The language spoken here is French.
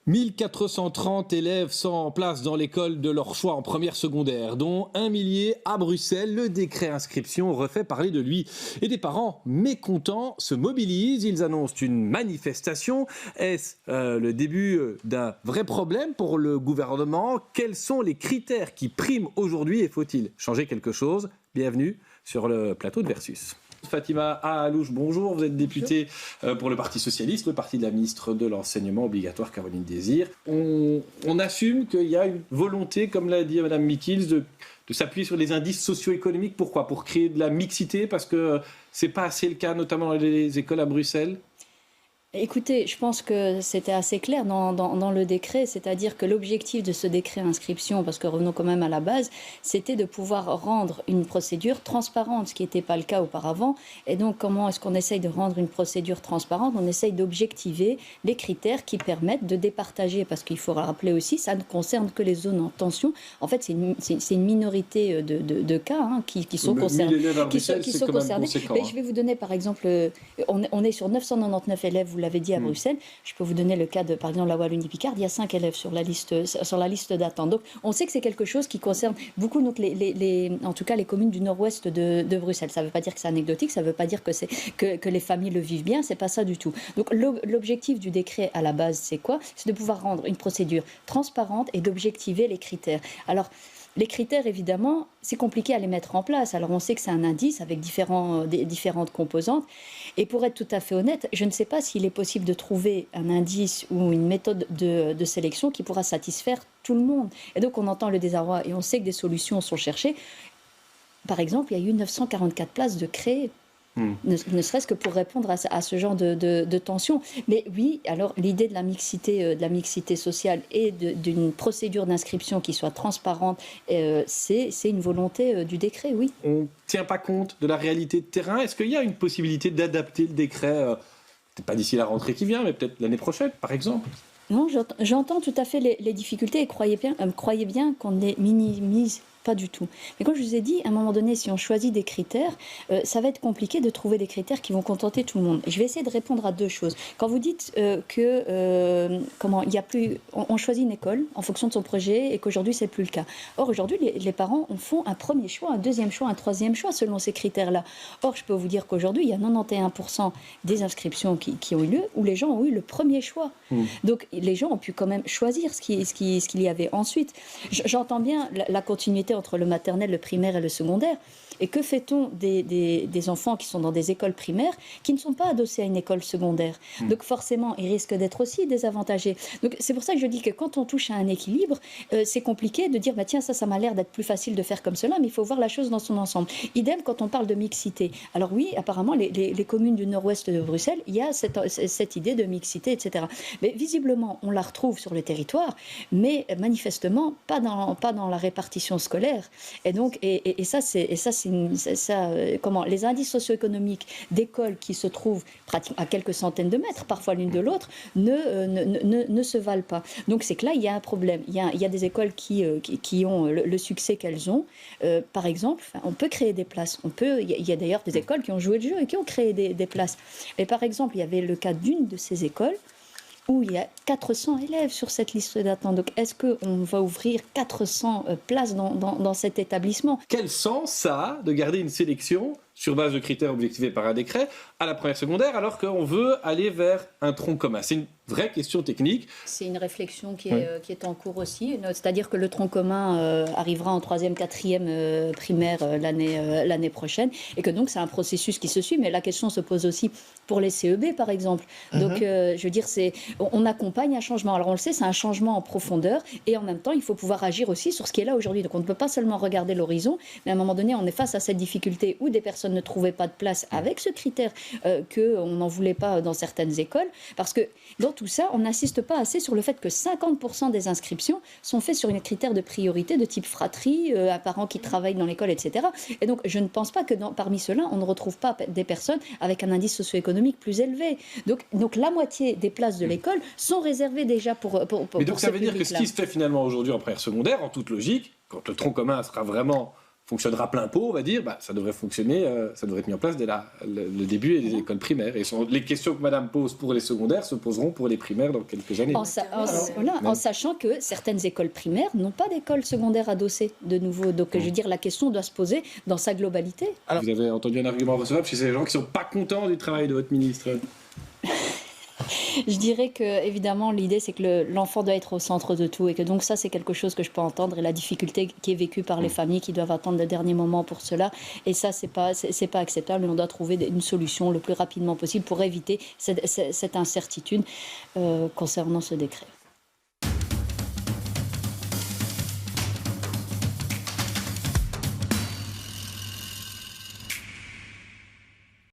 1430 élèves sans place dans l'école de leur choix en première secondaire, dont 1 millier à Bruxelles. Le décret inscription refait parler de lui. Et des parents mécontents se mobilisent. Ils annoncent une manifestation. Est-ce le début d'un vrai problème pour le gouvernement? Quels sont les critères qui priment aujourd'hui et faut-il changer quelque chose? Bienvenue sur le plateau de Versus. Fatima Alouche, bonjour, vous êtes députée pour le Parti Socialiste, le parti de la ministre de l'Enseignement obligatoire Caroline Désir. On assume qu'il y a une volonté, comme l'a dit Mme Mikils, de s'appuyer sur les indices socio-économiques. Pourquoi? Pour créer de la mixité, parce que ce n'est pas assez le cas, notamment dans les écoles à Bruxelles. Écoutez, je pense que c'était assez clair dans le décret, c'est-à-dire que l'objectif de ce décret inscription, parce que revenons quand même à la base, c'était de pouvoir rendre une procédure transparente, ce qui n'était pas le cas auparavant. Et donc, comment est-ce qu'on essaye de rendre une procédure transparente? On essaye d'objectiver les critères qui permettent de départager, parce qu'il faut rappeler aussi, ça ne concerne que les zones en tension. En fait, c'est une minorité de cas qui sont concernés. Mais je vais vous donner, par exemple, on est sur 999 élèves, vous l'avez dit, à Bruxelles. Je peux vous donner le cas de, par exemple, la Wallonie-Picard. Il y a 5 élèves sur la liste d'attente. Donc, on sait que c'est quelque chose qui concerne beaucoup, donc en tout cas, les communes du nord-ouest de Bruxelles. Ça ne veut pas dire que c'est anecdotique, ça ne veut pas dire que les familles le vivent bien, c'est pas ça du tout. Donc, l'objectif du décret, à la base, c'est quoi? C'est de pouvoir rendre une procédure transparente et d'objectiver les critères. Alors, les critères, évidemment, c'est compliqué à les mettre en place. Alors, on sait que c'est un indice avec différentes composantes. Et pour être tout à fait honnête, je ne sais pas s'il est possible de trouver un indice ou une méthode de sélection qui pourra satisfaire tout le monde. Et donc, on entend le désarroi et on sait que des solutions sont cherchées. Par exemple, il y a eu 944 places de créées. Ne serait-ce que pour répondre à ce genre de tension. Mais oui, alors l'idée de la mixité sociale et d'une procédure d'inscription qui soit transparente, c'est une volonté du décret, oui. On ne tient pas compte de la réalité de terrain. Est-ce qu'il y a une possibilité d'adapter le décret, peut-être pas d'ici la rentrée qui vient, mais peut-être l'année prochaine, par exemple? Non, j'entends tout à fait les difficultés et croyez bien qu'on les minimise pas du tout. Mais comme je vous ai dit, à un moment donné, si on choisit des critères, ça va être compliqué de trouver des critères qui vont contenter tout le monde. Je vais essayer de répondre à deux choses. Quand vous dites on choisit une école en fonction de son projet et qu'aujourd'hui, c'est plus le cas. Or, aujourd'hui, les parents font un premier choix, un deuxième choix, un troisième choix selon ces critères-là. Or, je peux vous dire qu'aujourd'hui, il y a 91% des inscriptions qui ont eu lieu où les gens ont eu le premier choix. Donc, les gens ont pu quand même choisir ce qu'il y avait ensuite. J'entends bien la continuité entre le maternel, le primaire et le secondaire. Et que fait-on des enfants qui sont dans des écoles primaires qui ne sont pas adossés à une école secondaire? Donc forcément, ils risquent d'être aussi désavantagés. Donc c'est pour ça que je dis que quand on touche à un équilibre, c'est compliqué de dire tiens, ça m'a l'air d'être plus facile de faire comme cela, mais il faut voir la chose dans son ensemble. Idem quand on parle de mixité. Alors oui, apparemment, les communes du nord-ouest de Bruxelles, il y a cette idée de mixité, etc. Mais visiblement, on la retrouve sur le territoire, mais manifestement pas dans la répartition scolaire. Et donc, les indices socio-économiques d'écoles qui se trouvent pratiquement à quelques centaines de mètres, parfois l'une de l'autre, ne se valent pas. Donc c'est que là, il y a un problème. Il y a des écoles qui ont le succès qu'elles ont. Par exemple, on peut créer des places. Il y a d'ailleurs des écoles qui ont joué le jeu et qui ont créé des places. Et par exemple, il y avait le cas d'une de ces écoles où il y a 400 élèves sur cette liste d'attente. Donc, est-ce qu'on va ouvrir 400 places dans cet établissement? Quel sens ça a de garder une sélection sur base de critères objectivés par un décret à la première secondaire alors qu'on veut aller vers un tronc commun? C'est une vraie question technique. C'est une réflexion qui est en cours aussi. C'est-à-dire que le tronc commun arrivera en 3e, 4e primaire l'année prochaine et que donc c'est un processus qui se suit. Mais la question se pose aussi pour les CEB, par exemple. Donc, je veux dire, on accompagne un changement. Alors, on le sait, c'est un changement en profondeur et en même temps, il faut pouvoir agir aussi sur ce qui est là aujourd'hui. Donc, on ne peut pas seulement regarder l'horizon, mais à un moment donné, on est face à cette difficulté où des personnes ne trouvaient pas de place avec ce critère qu'on n'en voulait pas dans certaines écoles. Parce que dans tout ça, on n'insiste pas assez sur le fait que 50% des inscriptions sont faites sur un critère de priorité de type fratrie, un parent qui travaille dans l'école, etc. Et donc, je ne pense pas que parmi ceux-là, on ne retrouve pas des personnes avec un indice socio-économique plus élevé. Donc la moitié des places de l'école sont réservées déjà pour Mais donc, ça veut dire que ce qui se fait finalement aujourd'hui en première secondaire, en toute logique, quand le tronc commun sera vraiment fonctionnera plein pot, on va dire, ça devrait fonctionner, ça devrait être mis en place dès le début des écoles primaires. Et les questions que Madame pose pour les secondaires se poseront pour les primaires dans quelques années. En sachant que certaines écoles primaires n'ont pas d'école secondaire adossée de nouveau. Donc, je veux dire, la question doit se poser dans sa globalité. Alors, vous avez entendu un argument recevable chez ces gens qui ne sont pas contents du travail de votre ministre? Je dirais que, évidemment, l'idée, c'est que l'enfant doit être au centre de tout et que donc ça, c'est quelque chose que je peux entendre et la difficulté qui est vécue par les familles qui doivent attendre le dernier moment pour cela. Et ça, c'est pas acceptable. On doit trouver une solution le plus rapidement possible pour éviter cette incertitude concernant ce décret.